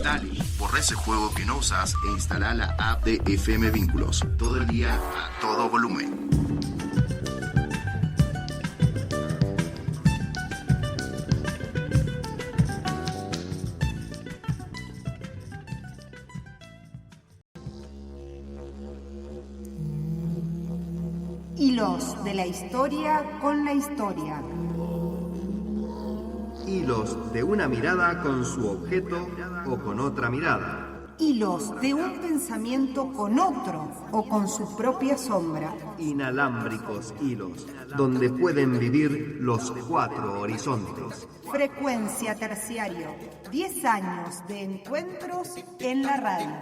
Dale, borra ese juego que no usas e instala la app de FM Vínculos. Todo el día, a todo volumen. Hilos de la historia con la historia. Hilos de una mirada con su objeto o con otra mirada. Hilos de un pensamiento con otro o con su propia sombra. Inalámbricos hilos, donde pueden vivir los 4 horizontes. Frecuencia Terciario. 10 años de encuentros en la radio.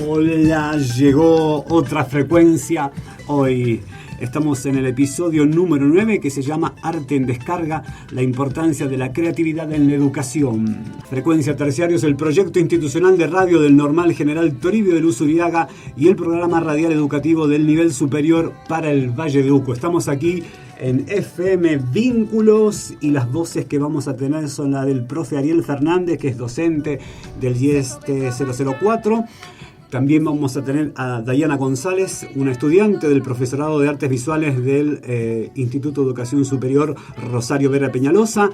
Hola, llegó otra frecuencia. Hoy estamos en el episodio número 9 que se llama Arte en Descarga, la importancia de la creatividad en la educación. Frecuencia Terciario es el proyecto institucional de radio del Normal General Toribio de Luz Uriaga y el programa radial educativo del nivel superior para el Valle de Uco. Estamos aquí en FM Vínculos y las voces que vamos a tener son la del profe Ariel Fernández, que es docente del IESTE 004. También vamos a tener a Dayana González, una estudiante del profesorado de Artes Visuales del Instituto de Educación Superior Rosario Vera Peñalosa,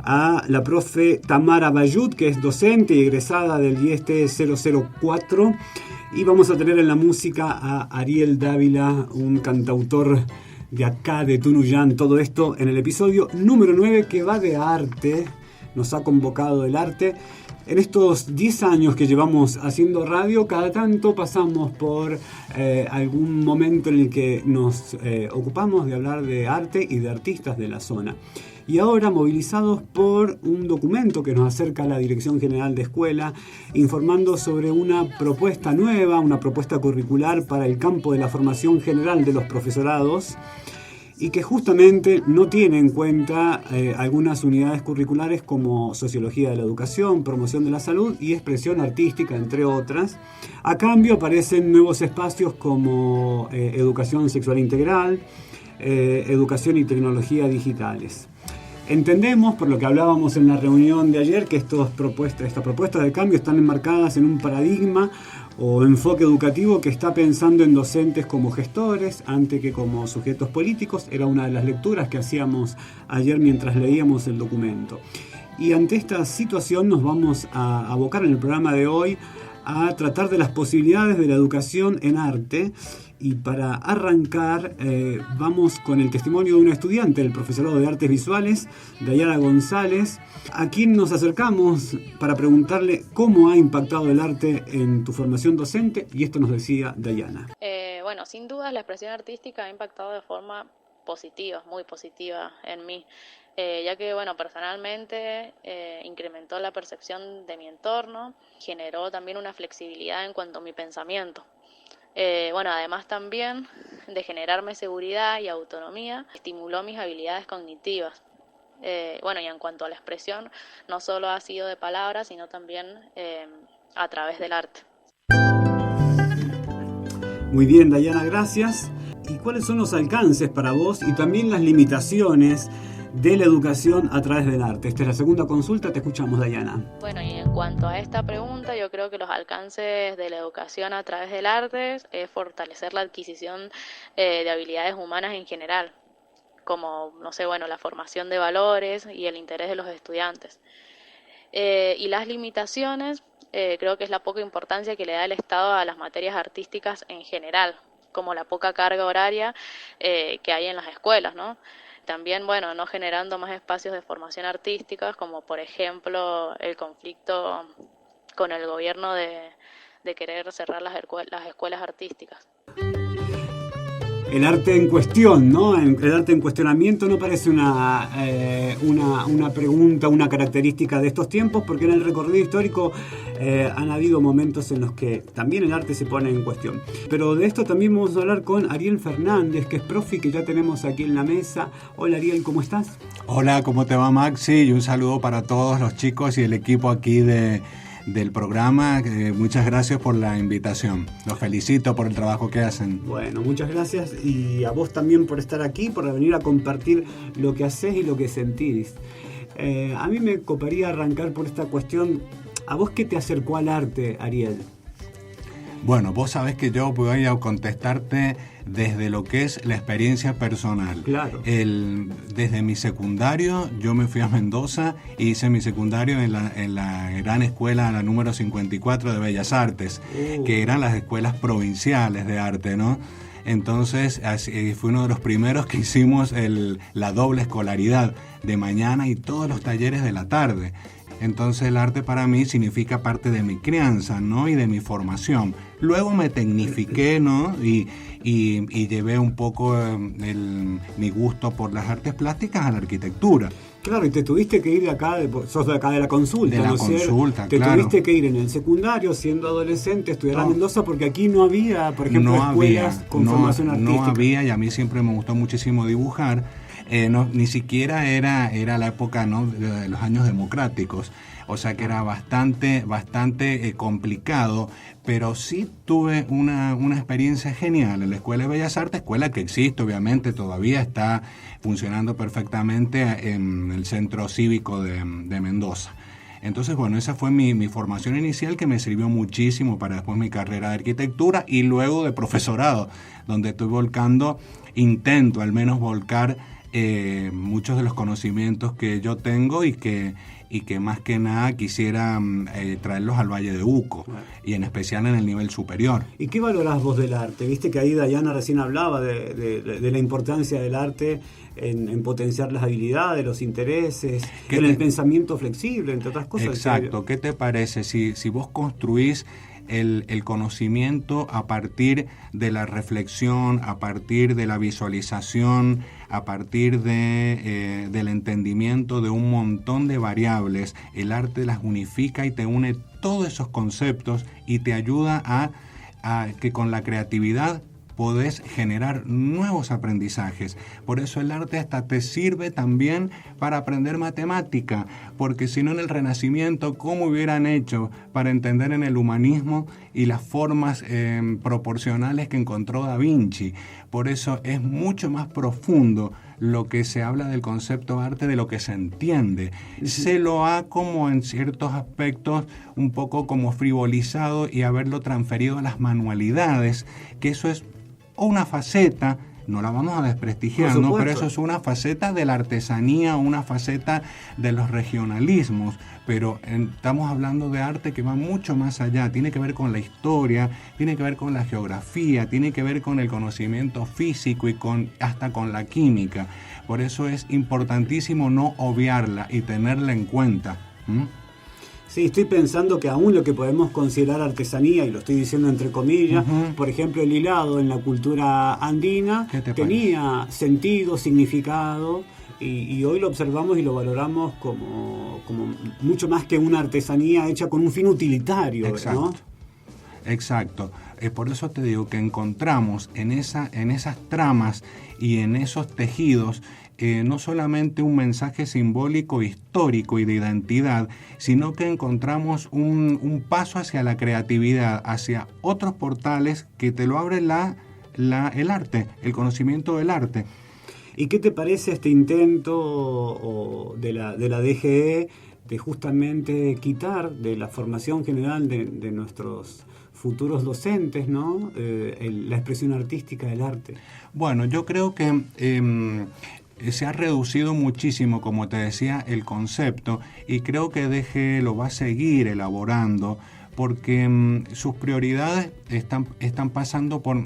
a la profe Tamara Bayut, que es docente y egresada del IESTE 004, y vamos a tener en la música a Ariel Dávila, un cantautor de acá, de Tunuyán. Todo esto en el episodio número 9 que va de arte, nos ha convocado el arte. En estos 10 años que llevamos haciendo radio, cada tanto pasamos por algún momento en el que nos ocupamos de hablar de arte y de artistas de la zona. Y ahora movilizados por un documento que nos acerca a la Dirección General de Escuela, informando sobre una propuesta nueva, una propuesta curricular para el campo de la formación general de los profesorados, y que justamente no tiene en cuenta algunas unidades curriculares como Sociología de la Educación, Promoción de la Salud y Expresión Artística, entre otras. A cambio aparecen nuevos espacios como Educación Sexual Integral, Educación y Tecnología Digitales. Entendemos, por lo que hablábamos en la reunión de ayer, que estas propuestas de cambio están enmarcadas en un paradigma o enfoque educativo que está pensando en docentes como gestores antes que como sujetos políticos. Era una de las lecturas que hacíamos ayer mientras leíamos el documento. Y ante esta situación nos vamos a abocar en el programa de hoy a tratar de las posibilidades de la educación en arte. Y para arrancar, vamos con el testimonio de una estudiante del profesorado de Artes Visuales, Dayana González, a quien nos acercamos para preguntarle cómo ha impactado el arte en tu formación docente, y esto nos decía Dayana. Bueno, sin duda la expresión artística ha impactado de forma positiva, muy positiva en mí, ya que, bueno, personalmente incrementó la percepción de mi entorno, generó también una flexibilidad en cuanto a mi pensamiento. Además también de generarme seguridad y autonomía, estimuló mis habilidades cognitivas. Y en cuanto a la expresión, no solo ha sido de palabras, sino también a través del arte. Muy bien, Dayana, gracias. ¿Y cuáles son los alcances para vos y también las limitaciones de la educación a través del arte? Esta es la segunda consulta, te escuchamos, Dayana. Bueno, y en cuanto a esta pregunta, yo creo que los alcances de la educación a través del arte es fortalecer la adquisición de habilidades humanas en general, como, la formación de valores y el interés de los estudiantes. Y las limitaciones, creo que es la poca importancia que le da el Estado a las materias artísticas en general, como la poca carga horaria que hay en las escuelas, ¿no? También, no generando más espacios de formación artística, como por ejemplo el conflicto con el gobierno de querer cerrar las escuelas artísticas. El arte en cuestión, ¿no? El arte en cuestionamiento no parece una pregunta, una característica de estos tiempos, porque en el recorrido histórico han habido momentos en los que también el arte se pone en cuestión. Pero de esto también vamos a hablar con Ariel Fernández, que es profe, que ya tenemos aquí en la mesa. Hola, Ariel, ¿cómo estás? Hola, ¿cómo te va, Maxi? Y un saludo para todos los chicos y el equipo aquí de del programa. Muchas gracias por la invitación. Los felicito por el trabajo que hacen. Bueno, muchas gracias, y a vos también por estar aquí, por venir a compartir lo que haces y lo que sentís. A mí me coparía arrancar por esta cuestión. ¿A vos qué te acercó al arte, Ariel? Bueno, vos sabés que yo voy a contestarte desde lo que es la experiencia personal. Claro. Desde mi secundario, yo me fui a Mendoza e hice mi secundario en la gran escuela, la número 54 de Bellas Artes, que eran las escuelas provinciales de arte, ¿no? Entonces, fue uno de los primeros que hicimos la doble escolaridad de mañana y todos los talleres de la tarde. Entonces el arte para mí significa parte de mi crianza, ¿no? Y de mi formación. Luego me tecnifiqué, ¿no? Y llevé un poco mi gusto por las artes plásticas a la arquitectura. Claro, y te tuviste que ir de acá, sos de acá de la consulta. De la ¿no? consulta, te claro. Tuviste que ir en el secundario, siendo adolescente, estudiar a Mendoza, porque aquí no había, por ejemplo, escuelas con formación artística. No había, y a mí siempre me gustó muchísimo dibujar. Ni siquiera era la época, ¿no?, de los años democráticos, o sea que era bastante complicado, pero sí tuve una experiencia genial en la Escuela de Bellas Artes, escuela que existe, obviamente, todavía está funcionando perfectamente en el Centro Cívico de Mendoza. Entonces, bueno, esa fue mi formación inicial, que me sirvió muchísimo para después mi carrera de arquitectura y luego de profesorado, donde estoy intento al menos volcar muchos de los conocimientos que yo tengo y que más que nada quisiera traerlos al Valle de Uco, y en especial en el nivel superior. ¿Y qué valorás vos del arte? Viste que ahí Dayana recién hablaba de la importancia del arte en potenciar las habilidades, los intereses, en el pensamiento flexible, entre otras cosas. Exacto. ¿Qué te parece si vos construís el conocimiento a partir de la reflexión, a partir de la visualización, a partir del entendimiento de un montón de variables? El arte las unifica y te une todos esos conceptos y te ayuda a que con la creatividad podés generar nuevos aprendizajes. Por eso el arte hasta te sirve también para aprender matemática, porque si no, en el Renacimiento, ¿cómo hubieran hecho para entender en el humanismo y las formas proporcionales que encontró Da Vinci? Por eso es mucho más profundo lo que se habla del concepto arte de lo que se entiende. Se lo ha como en ciertos aspectos un poco como frivolizado y haberlo transferido a las manualidades, que eso es una faceta, no la vamos a desprestigiar, ¿no? Pero eso es una faceta de la artesanía, una faceta de los regionalismos, pero estamos hablando de arte que va mucho más allá, tiene que ver con la historia, tiene que ver con la geografía, tiene que ver con el conocimiento físico y hasta con la química. Por eso es importantísimo no obviarla y tenerla en cuenta. Sí, estoy pensando que aún lo que podemos considerar artesanía, y lo estoy diciendo entre comillas, por ejemplo, el hilado en la cultura andina tenía sentido, significado, y hoy lo observamos y lo valoramos como mucho más que una artesanía hecha con un fin utilitario. Exacto. ¿No? Exacto. Por eso te digo que encontramos en esas tramas y en esos tejidos no solamente un mensaje simbólico, histórico y de identidad, sino que encontramos un paso hacia la creatividad, hacia otros portales que te lo abre el arte, el conocimiento del arte. ¿Y qué te parece este intento de la DGE de justamente quitar de la formación general de nuestros futuros docentes, ¿no?, la expresión artística del arte? Bueno, yo creo que se ha reducido muchísimo, como te decía, el concepto, y creo que DGE lo va a seguir elaborando, porque sus prioridades están pasando por...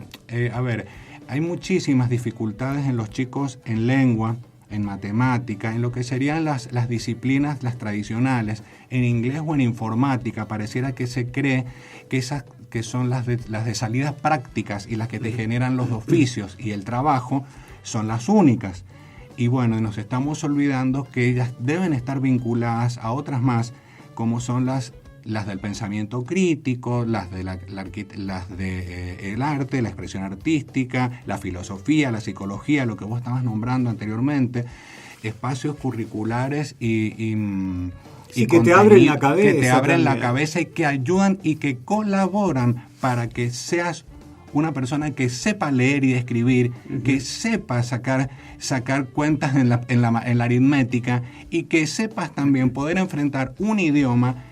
hay muchísimas dificultades en los chicos en lengua, en matemática, en lo que serían las disciplinas, las tradicionales, en inglés o en informática. Pareciera que se cree que esas que son las de salidas prácticas y las que te generan los oficios y el trabajo son las únicas. Y bueno, nos estamos olvidando que ellas deben estar vinculadas a otras más, como son las del pensamiento crítico, las de el arte, la expresión artística, la filosofía, la psicología, lo que vos estabas nombrando anteriormente, espacios curriculares y Sí, que te abren la cabeza. Que te abren la también. cabeza y que ayudan y que colaboran para que seas una persona que sepa leer y escribir, que sepa sacar cuentas en la aritmética y que sepas también poder enfrentar un idioma,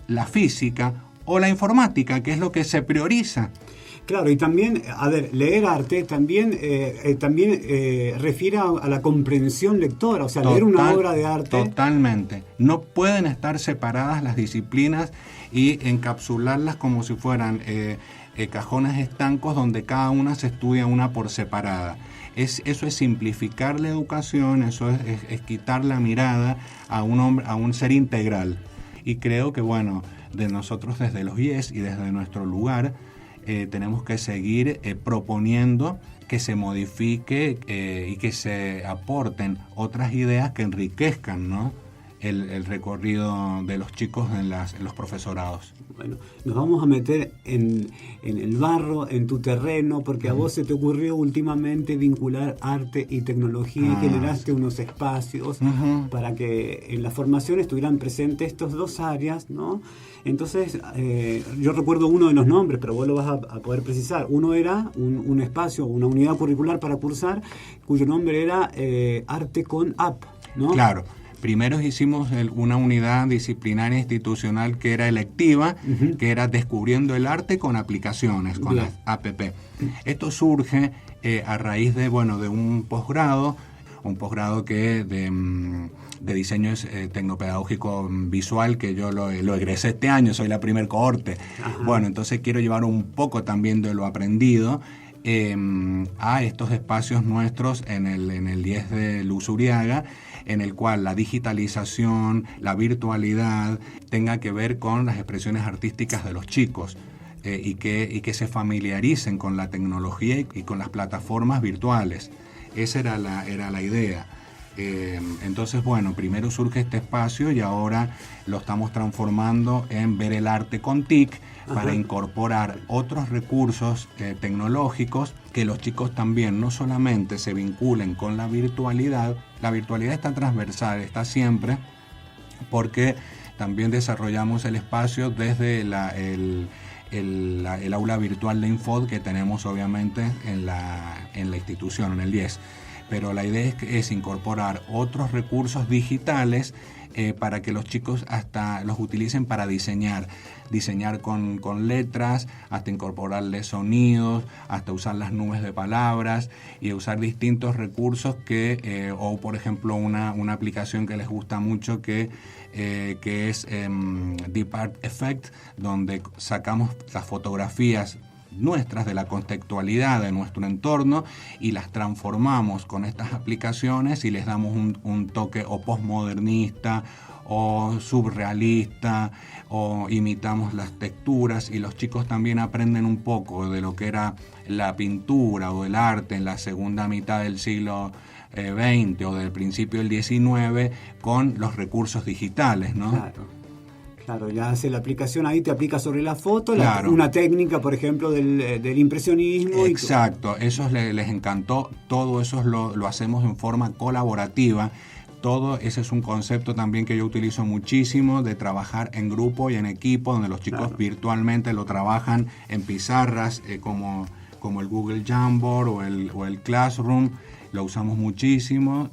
la física o la informática, que es lo que se prioriza. Claro, y también, a ver, leer arte también refiere a la comprensión lectora, o sea, leer una obra de arte. Totalmente. No pueden estar separadas las disciplinas y encapsularlas como si fueran cajones estancos donde cada una se estudia una por separada. Eso es simplificar la educación, eso es quitar la mirada a un ser integral. Y creo que, bueno, de nosotros desde los IES y desde nuestro lugar, tenemos que seguir proponiendo que se modifique y que se aporten otras ideas que enriquezcan, ¿no?, el recorrido de los chicos en los profesorados. Bueno, nos vamos a meter en el barro, en tu terreno, porque a vos se te ocurrió últimamente vincular arte y tecnología y generaste unos espacios para que en la formación estuvieran presentes estas dos áreas, ¿no? Entonces, yo recuerdo uno de los nombres, pero vos lo vas a poder precisar. Uno era un espacio, una unidad curricular para cursar, cuyo nombre era Arte con App, ¿no? Claro. Primero hicimos una unidad disciplinaria institucional que era electiva, que era Descubriendo el Arte con Aplicaciones, con las APP. Esto surge a raíz de un posgrado que de diseño tecnopedagógico visual, que yo lo egresé este año, soy la primer cohorte. Bueno, entonces quiero llevar un poco también de lo aprendido a estos espacios nuestros en el IES de Luz Uriaga, en el cual la digitalización, la virtualidad tenga que ver con las expresiones artísticas de los chicos y que se familiaricen con la tecnología y con las plataformas virtuales. Esa era la idea. Entonces, bueno, primero surge este espacio y ahora lo estamos transformando en Ver el Arte con TIC, para incorporar otros recursos tecnológicos, que los chicos también no solamente se vinculen con la virtualidad está transversal, está siempre, porque también desarrollamos el espacio desde el aula virtual de Infod que tenemos obviamente en la institución, en el IES. Pero la idea es incorporar otros recursos digitales para que los chicos hasta los utilicen para diseñar con letras, hasta incorporarle sonidos, hasta usar las nubes de palabras y usar distintos recursos o por ejemplo una aplicación que les gusta mucho que es Deep Art Effect, donde sacamos las fotografías nuestras de la contextualidad de nuestro entorno y las transformamos con estas aplicaciones y les damos un toque o postmodernista o surrealista, o imitamos las texturas, y los chicos también aprenden un poco de lo que era la pintura o el arte en la segunda mitad del siglo XX o del principio del XIX con los recursos digitales, ¿no? Claro, ya hace la aplicación ahí, te aplica sobre la foto, claro. Una técnica, por ejemplo, del impresionismo. Exacto, eso les encantó, todo eso lo hacemos en forma colaborativa. Todo ese es un concepto también que yo utilizo muchísimo, de trabajar en grupo y en equipo, donde los chicos virtualmente lo trabajan en pizarras como el Google Jamboard o el Classroom, lo usamos muchísimo.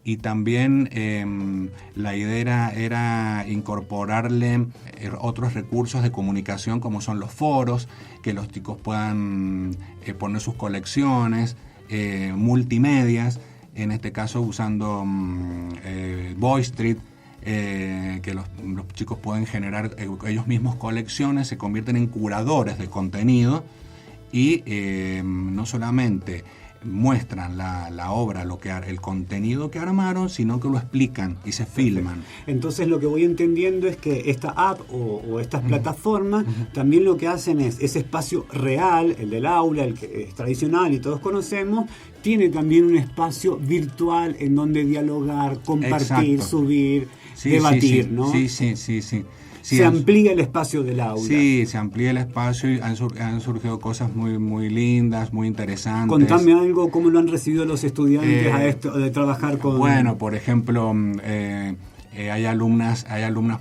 Y también la idea era incorporarle otros recursos de comunicación, como son los foros, que los chicos puedan poner sus colecciones, multimedias, en este caso usando VoiceTreat, que los chicos pueden generar ellos mismos colecciones, se convierten en curadores de contenido y no solamente muestran la obra, el contenido que armaron, sino que lo explican y se filman. Entonces lo que voy entendiendo es que esta app o estas plataformas también lo que hacen es ese espacio real, el del aula, el que es tradicional y todos conocemos, tiene también un espacio virtual en donde dialogar, compartir, exacto, subir, debatir, ¿no? Sí, se amplía el espacio del aula. Sí, se amplía el espacio y han surgido cosas muy, muy lindas, muy interesantes. Contame algo, ¿cómo lo han recibido los estudiantes a esto de trabajar con...? Bueno, por ejemplo, Hay alumnas,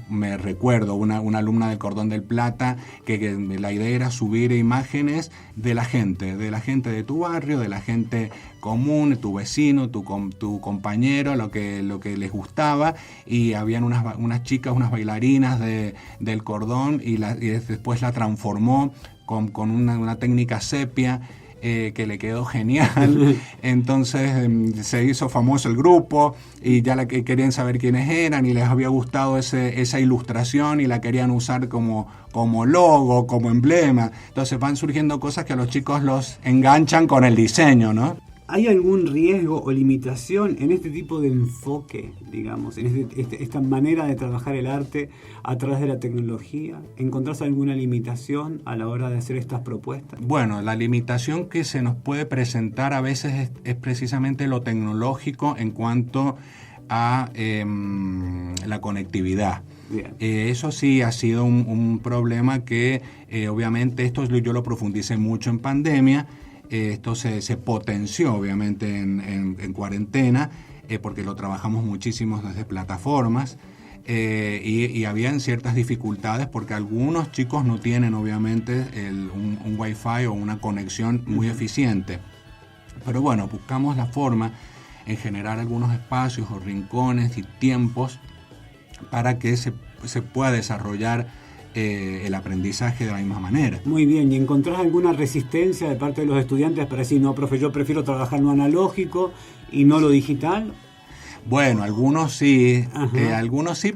me recuerdo, una alumna del Cordón del Plata, que la idea era subir imágenes de la gente de tu barrio, de la gente común, tu vecino, tu compañero, lo que les gustaba, y habían unas chicas, unas bailarinas del Cordón, y después la transformó con una técnica sepia, que le quedó genial. Entonces se hizo famoso el grupo y ya querían saber quiénes eran y les había gustado esa ilustración y la querían usar como logo, como emblema. Entonces van surgiendo cosas que a los chicos los enganchan con el diseño, ¿no? ¿Hay algún riesgo o limitación en este tipo de enfoque, digamos, en esta manera de trabajar el arte a través de la tecnología? ¿Encontrás alguna limitación a la hora de hacer estas propuestas? Bueno, la limitación que se nos puede presentar a veces es precisamente lo tecnológico en cuanto a la conectividad. Eso sí ha sido un problema que obviamente esto yo lo profundicé mucho en pandemia. Esto se potenció obviamente en cuarentena, porque lo trabajamos muchísimo desde plataformas, y habían ciertas dificultades porque algunos chicos no tienen obviamente un Wi-Fi o una conexión muy eficiente. Pero bueno, buscamos la forma en generar algunos espacios o rincones y tiempos para que se pueda desarrollar el aprendizaje de la misma manera. Muy bien, ¿y encontrás alguna resistencia de parte de los estudiantes para decir, no, profe, yo prefiero trabajar lo analógico y no lo digital? Bueno, algunos sí,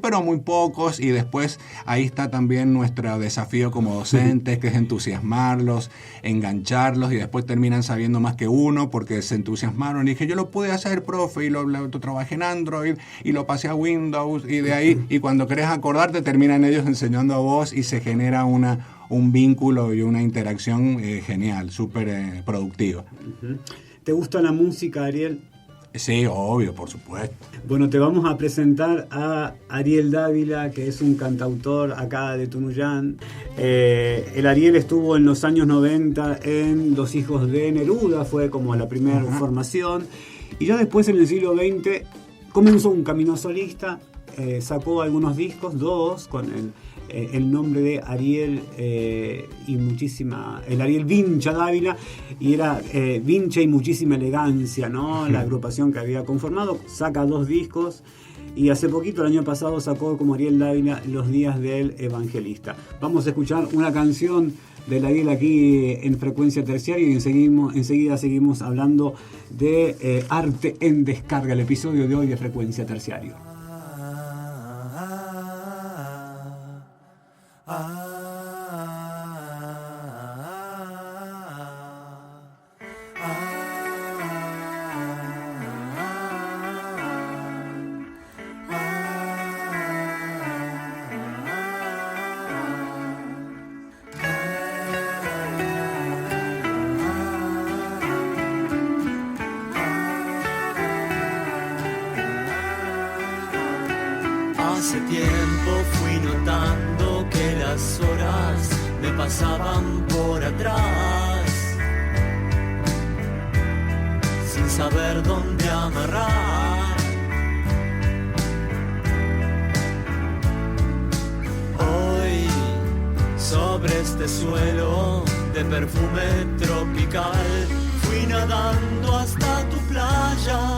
pero muy pocos, y después ahí está también nuestro desafío como docentes, que es entusiasmarlos, engancharlos, y después terminan sabiendo más que uno porque se entusiasmaron. Y dije, yo lo pude hacer, profe, y lo trabajé en Android, y lo pasé a Windows, y de ahí, y cuando querés acordarte, terminan ellos enseñando a vos, y se genera un vínculo y una interacción genial, súper productiva. ¿Te gusta la música, Ariel? Sí, obvio, por supuesto. Bueno, te vamos a presentar a Ariel Dávila, que es un cantautor acá de Tunuyán. El Ariel estuvo en los años 90 en Los Hijos de Neruda, fue como la primera formación. Y ya después, en el siglo XX, comenzó un camino solista, sacó algunos discos, 2, con el nombre de Ariel el Ariel Vincha Dávila, y era Vincha y muchísima elegancia, ¿no? La agrupación que había conformado. Saca 2 discos y hace poquito, el año pasado, sacó como Ariel Dávila Los Días del Evangelista. Vamos a escuchar una canción del Ariel aquí en Frecuencia Terciaria y enseguida seguimos hablando de arte en descarga, el episodio de hoy de Frecuencia Terciaria. Hace tiempo fui notando que las horas me pasaban por atrás, sin saber dónde amarrar. Hoy, sobre este suelo de perfume tropical, fui nadando hasta tu playa,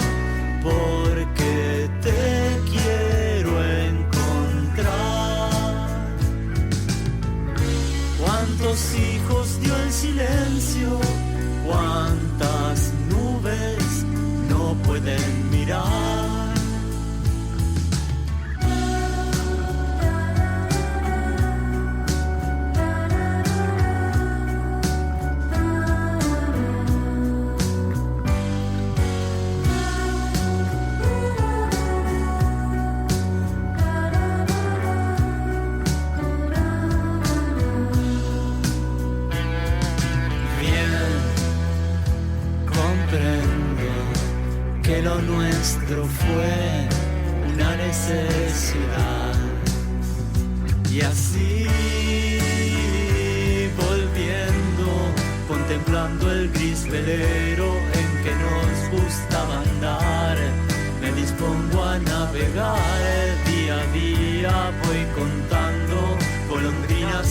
porque te quiero encontrar. Cuántos hijos dio el silencio, cuántas nubes no pueden mirar. Lo nuestro fue una necesidad, y así volviendo, contemplando el gris velero en que nos gustaba andar, me dispongo a navegar día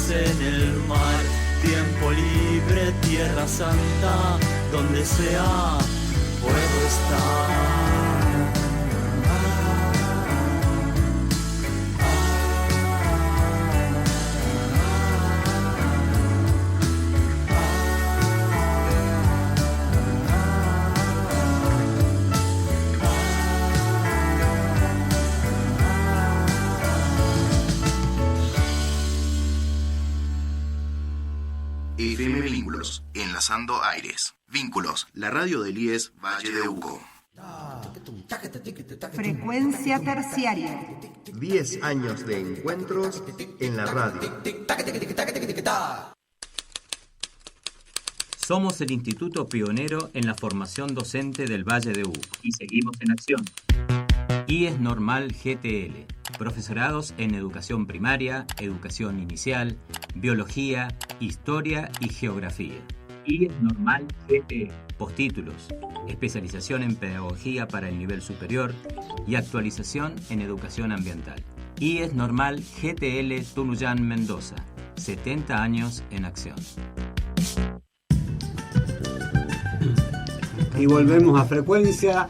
peces en el mar, tiempo libre, tierra santa, donde sea puedo estar. FM Vínculos, enlazando aires. Vínculos, la radio del IES Valle de Uco. Frecuencia terciaria. 10 años de encuentros en la radio. Somos el instituto pionero en la formación docente del Valle de Uco y seguimos en acción. IES Normal GTL. Profesorados en educación primaria, educación inicial, biología, historia y geografía. IES Normal GTL. Postítulos, especialización en pedagogía para el nivel superior y actualización en educación ambiental. IES Normal GTL Tunuyán Mendoza. 70 años en acción. Y volvemos a Frecuencia.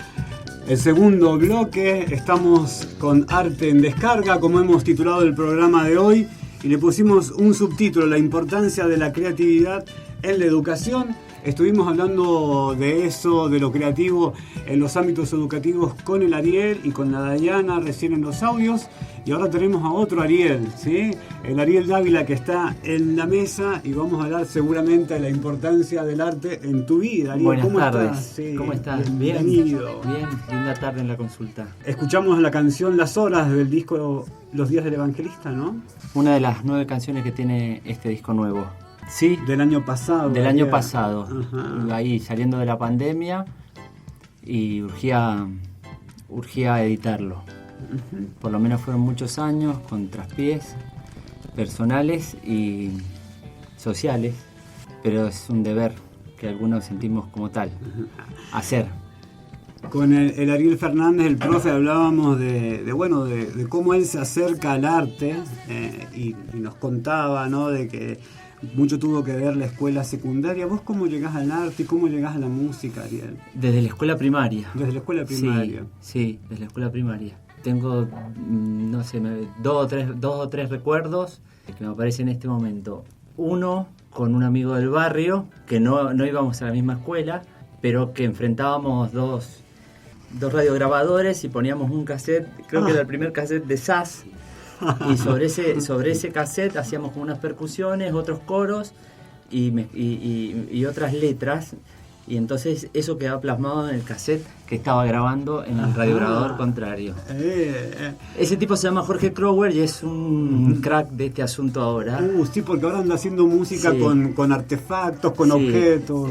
El segundo bloque, estamos con Arte en Descarga, como hemos titulado el programa de hoy, y le pusimos un subtítulo, la importancia de la creatividad en la educación. Estuvimos hablando de eso, de lo creativo en los ámbitos educativos con el Ariel y con la Dayana recién en los audios. Y ahora tenemos a otro Ariel, ¿sí? El Ariel Dávila, que está en la mesa, y vamos a hablar seguramente de la importancia del arte en tu vida. Ariel, buenas ¿cómo tardes. estás? Sí, ¿Cómo estás? Bienvenido. Bien, linda tarde en la consulta. Escuchamos la canción Las Horas del disco Los Días del Evangelista, ¿no? Una de las 9 canciones que tiene este disco nuevo. Sí. Del año pasado. Del año pasado. Ajá. Ahí saliendo de la pandemia y urgía editarlo. Uh-huh. Por lo menos fueron muchos años con traspiés personales y sociales, pero es un deber que algunos sentimos como tal, hacer. Con el Ariel Fernández, el profe, hablábamos de cómo él se acerca al arte y nos contaba, ¿no?, de que mucho tuvo que ver la escuela secundaria. ¿Vos cómo llegás al arte y cómo llegás a la música, Ariel? Desde la escuela primaria. Desde la escuela primaria. Sí, desde la escuela primaria. Tengo, no sé, dos o tres recuerdos que me aparecen en este momento. Uno con un amigo del barrio, que no íbamos a la misma escuela, pero que enfrentábamos dos radiograbadores y poníamos un cassette, creo que era el primer cassette de SAS, y sobre ese cassette hacíamos como unas percusiones, otros coros y otras letras, y entonces eso quedaba plasmado en el cassette que estaba grabando en el radiograbador contrario. Ese tipo se llama Jorge Crower y es un crack de este asunto ahora. Sí, porque ahora anda haciendo música con artefactos, con objetos.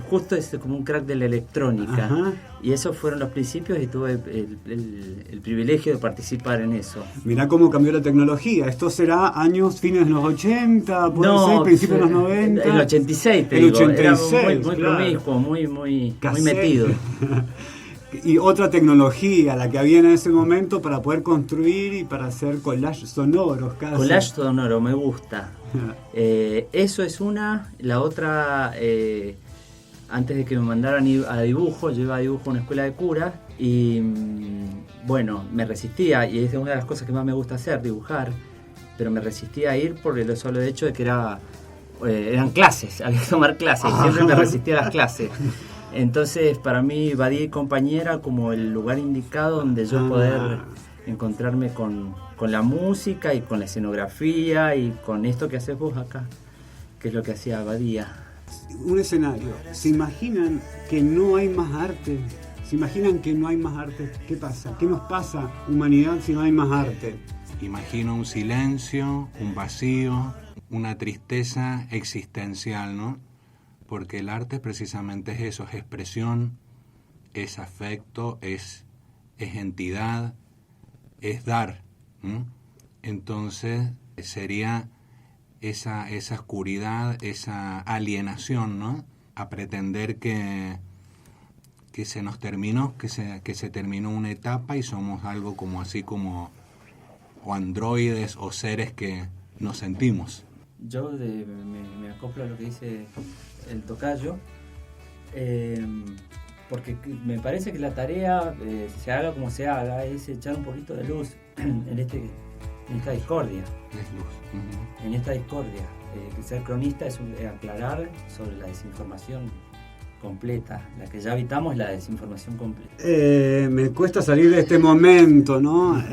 Justo es como un crack de la electrónica. Ajá. Y esos fueron los principios y tuve el privilegio de participar en eso. Mirá cómo cambió la tecnología. ¿Esto será fines de los 80, puede ser, principios de los 90? El 86, te digo. 86, era muy promiscuo, muy metido. Y otra tecnología, la que había en ese momento para poder construir y para hacer collage sonoros. Collage sonoro, me gusta. Eso es una. La otra, antes de que me mandaran a dibujo, yo iba a dibujo a una escuela de curas y bueno, me resistía, y es una de las cosas que más me gusta hacer, dibujar, pero me resistía a ir por el solo hecho de que eran clases, había que tomar clases, y siempre me resistía a las clases. Entonces, para mí, Badía y compañía era como el lugar indicado donde yo poder encontrarme con la música y con la escenografía y con esto que haces vos acá, que es lo que hacía Badía. Un escenario. ¿Se imaginan que no hay más arte? ¿Se imaginan que no hay más arte? ¿Qué pasa? ¿Qué nos pasa, humanidad, si no hay más arte? Imagino un silencio, un vacío, una tristeza existencial, ¿no? Porque el arte precisamente es eso, es expresión, es afecto, es entidad, es dar, ¿no? Entonces sería esa oscuridad, esa alienación, ¿no? A pretender que se nos terminó, que se terminó una etapa y somos algo como así como o androides o seres que nos sentimos. yo me acoplo a lo que dice el tocayo, porque me parece que la tarea, se haga como se haga, es echar un poquito de luz en esta discordia. En esta discordia. Que ser cronista es aclarar sobre la desinformación completa. La que ya habitamos es la desinformación completa. Me cuesta salir de este momento, ¿no?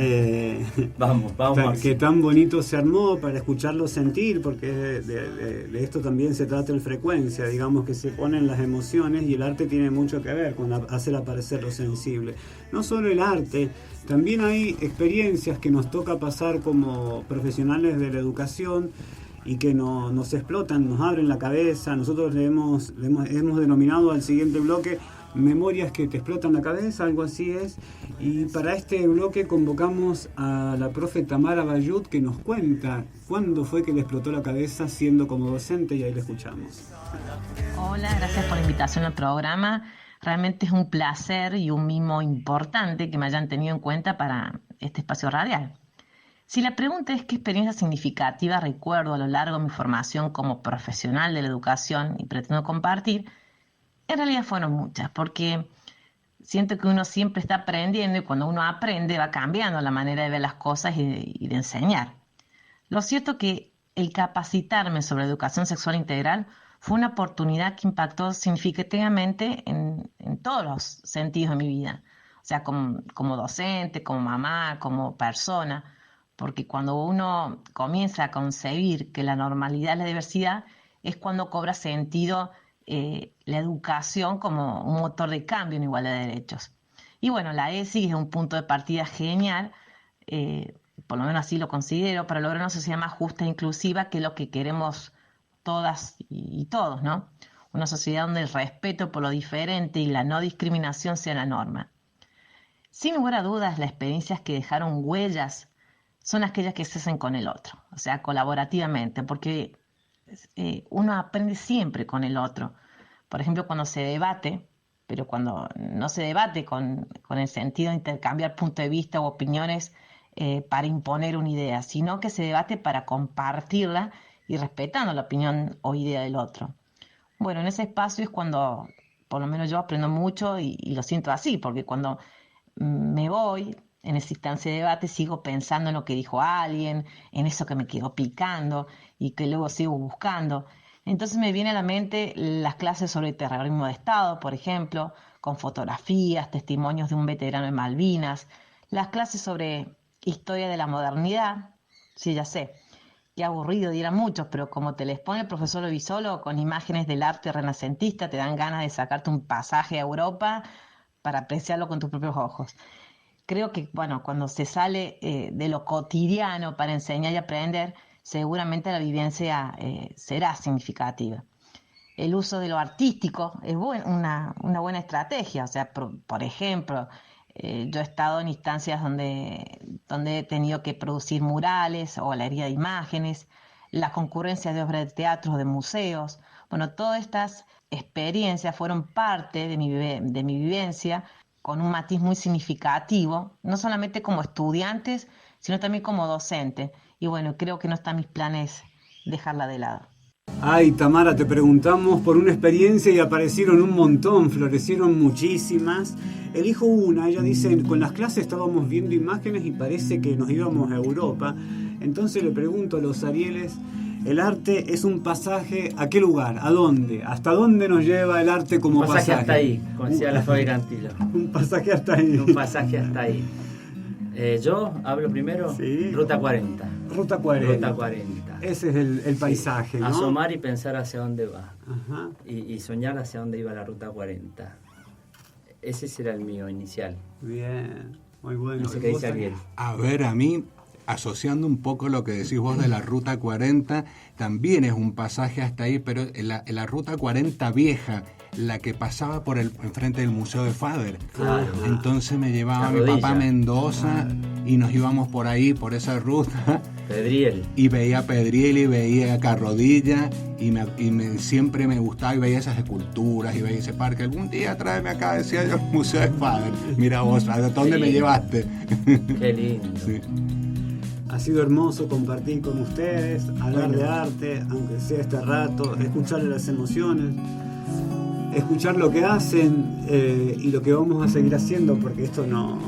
Vamos. Que tan bonito se armó para escucharlo sentir, porque de esto también se trata en frecuencia, digamos que se ponen las emociones y el arte tiene mucho que ver con hacer aparecer lo sensible. No solo el arte, también hay experiencias que nos toca pasar como profesionales de la educación y que nos explotan, nos abren la cabeza. Nosotros hemos denominado al siguiente bloque memorias que te explotan la cabeza, algo así es. Y para este bloque convocamos a la profe Tamara Bayut, que nos cuenta cuándo fue que le explotó la cabeza siendo como docente, y ahí la escuchamos. Hola, gracias por la invitación al programa. Realmente es un placer y un mimo importante que me hayan tenido en cuenta para este espacio radial. Si la pregunta es qué experiencia significativa recuerdo a lo largo de mi formación como profesional de la educación y pretendo compartir, en realidad fueron muchas, porque siento que uno siempre está aprendiendo y cuando uno aprende va cambiando la manera de ver las cosas y de enseñar. Lo cierto es que el capacitarme sobre educación sexual integral fue una oportunidad que impactó significativamente en todos los sentidos de mi vida, o sea, como docente, como mamá, como persona. Porque cuando uno comienza a concebir que la normalidad es la diversidad, es cuando cobra sentido la educación como un motor de cambio en igualdad de derechos. Y bueno, la ESI es un punto de partida genial, por lo menos así lo considero, para lograr una sociedad más justa e inclusiva, que es lo que queremos todas y todos, ¿no? Una sociedad donde el respeto por lo diferente y la no discriminación sea la norma. Sin lugar a dudas, las experiencias que dejaron huellas son aquellas que se hacen con el otro, o sea, colaborativamente, porque uno aprende siempre con el otro. Por ejemplo, cuando se debate, pero cuando no se debate con el sentido de intercambiar puntos de vista u opiniones para imponer una idea, sino que se debate para compartirla y respetando la opinión o idea del otro. Bueno, en ese espacio es cuando, por lo menos yo aprendo mucho y lo siento así, porque cuando me voy en esa instancia de debate sigo pensando en lo que dijo alguien, en eso que me quedó picando y que luego sigo buscando. Entonces me viene a la mente las clases sobre terrorismo de Estado, por ejemplo, con fotografías, testimonios de un veterano en Malvinas, las clases sobre historia de la modernidad, sí, ya sé, qué aburrido dirán muchos, pero como te les pone el profesor Obisolo con imágenes del arte renacentista, te dan ganas de sacarte un pasaje a Europa para apreciarlo con tus propios ojos. Creo que, bueno, cuando se sale de lo cotidiano para enseñar y aprender, seguramente la vivencia será significativa. El uso de lo artístico es una buena estrategia. O sea, por ejemplo, yo he estado en instancias donde he tenido que producir murales o galería de imágenes, las concurrencias de obras de teatro o de museos. Bueno, todas estas experiencias fueron parte de mi vivencia, con un matiz muy significativo, no solamente como estudiantes, sino también como docente. Y bueno, creo que no está en mis planes dejarla de lado. Ay, Tamara, te preguntamos por una experiencia y aparecieron un montón, florecieron muchísimas. Elijo una, ella dice, con las clases estábamos viendo imágenes y parece que nos íbamos a Europa. Entonces le pregunto a los Arieles, ¿el arte es un pasaje a qué lugar? ¿A dónde? ¿Hasta dónde nos lleva el arte como pasaje? Un pasaje hasta ahí, como decía la Fabi Cantilo. Un pasaje hasta ahí. Un pasaje hasta ahí. Yo hablo primero, sí. Ruta 40. Ruta 40. Ruta 40. Ese es el paisaje, sí. ¿No? Asomar y pensar hacia dónde va. Ajá. Y soñar hacia dónde iba la Ruta 40. Ese será el mío inicial. Bien, muy bueno. No sé qué dice Ariel. A ver, a mí, asociando un poco lo que decís vos de la Ruta 40, también es un pasaje hasta ahí, pero en la Ruta 40 vieja, la que pasaba por enfrente del Museo de Fader. Claro. Entonces me llevaba mi papá a Mendoza y nos íbamos por ahí, por esa ruta. Pedriel. Y veía Pedriel y veía Carrodilla y siempre me gustaba y veía esas esculturas y veía ese parque. Algún día tráeme acá, decía yo, el Museo de Fader. Mira vos, ¿a dónde me llevaste? Qué lindo. Sí. Ha sido hermoso compartir con ustedes, hablar de arte, aunque sea este rato, escucharle las emociones, escuchar lo que hacen y lo que vamos a seguir haciendo, porque esto no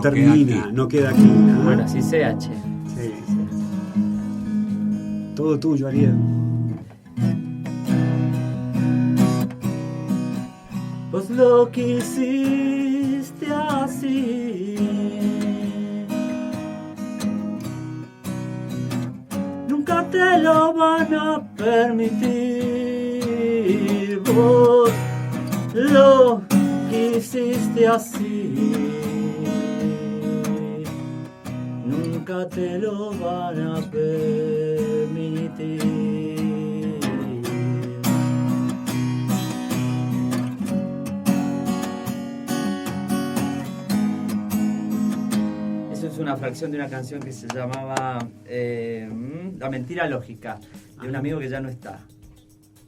termina, no queda aquí. Bueno, así sea, che. Sí. Todo tuyo, Ariel. Pues lo que hiciste así, nunca te lo van a permitir. Vos lo que hiciste así, nunca te lo van a permitir. Eso es una fracción de una canción que se llamaba La mentira lógica, de un amigo que ya no está.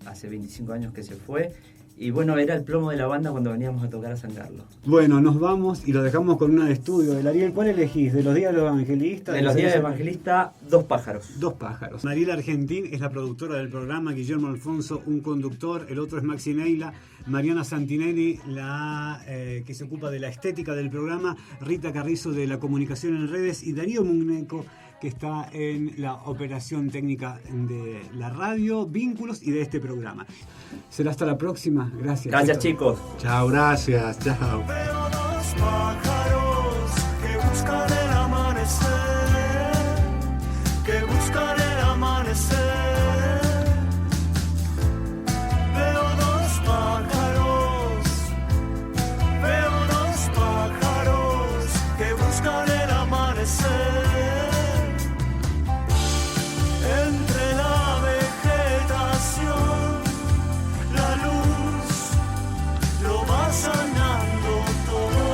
Hace 25 años que se fue. Y bueno, era el plomo de la banda cuando veníamos a tocar a San Carlos. Bueno, nos vamos y lo dejamos con una de estudio del Ariel. ¿Cuál elegís? ¿De los Días de los Evangelistas? De los Días de Evangelista, Dos pájaros. Dos pájaros. Mariela Argentín es la productora del programa, Guillermo Alfonso, un conductor, el otro es Maxi Neila, Mariana Santinelli, la que se ocupa de la estética del programa, Rita Carrizo de la comunicación en redes y Darío Mugneco, que está en la operación técnica de la radio, Vínculos y de este programa. Será hasta la próxima. Gracias. Gracias, chicos. Chao, gracias. Chao. Veo dos pájaros que buscan el amanecer, que buscan el amanecer. Veo dos pájaros que buscan el amanecer. Entre la vegetación, la luz lo va sanando todo.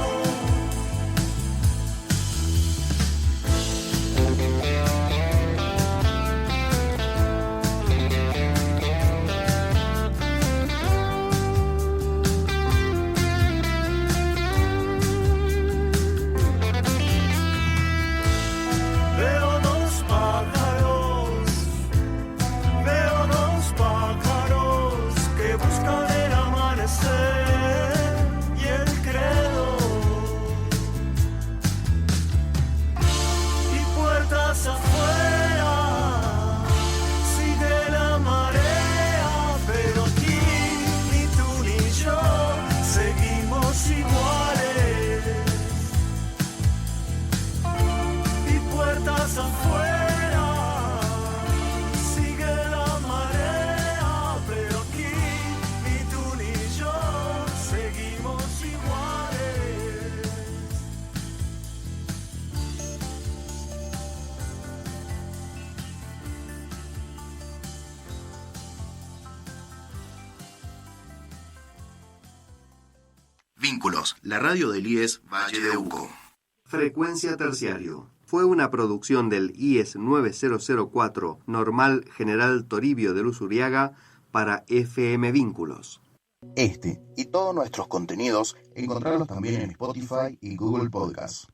Veo dos pájaros que buscan el amanecer y el credo, y puertas afuera sigue la marea, pero aquí ni tú ni yo seguimos iguales, y puertas afuera sigue la marea, pero aquí ni tú ni yo seguimos iguales. Vínculos, la radio del IES Valle de Uco. Frecuencia Terciario. Fue una producción del IES 9004 Normal General Toribio de Luzuriaga para FM Vínculos. Este y todos nuestros contenidos encontrarlos también en Spotify y Google Podcast.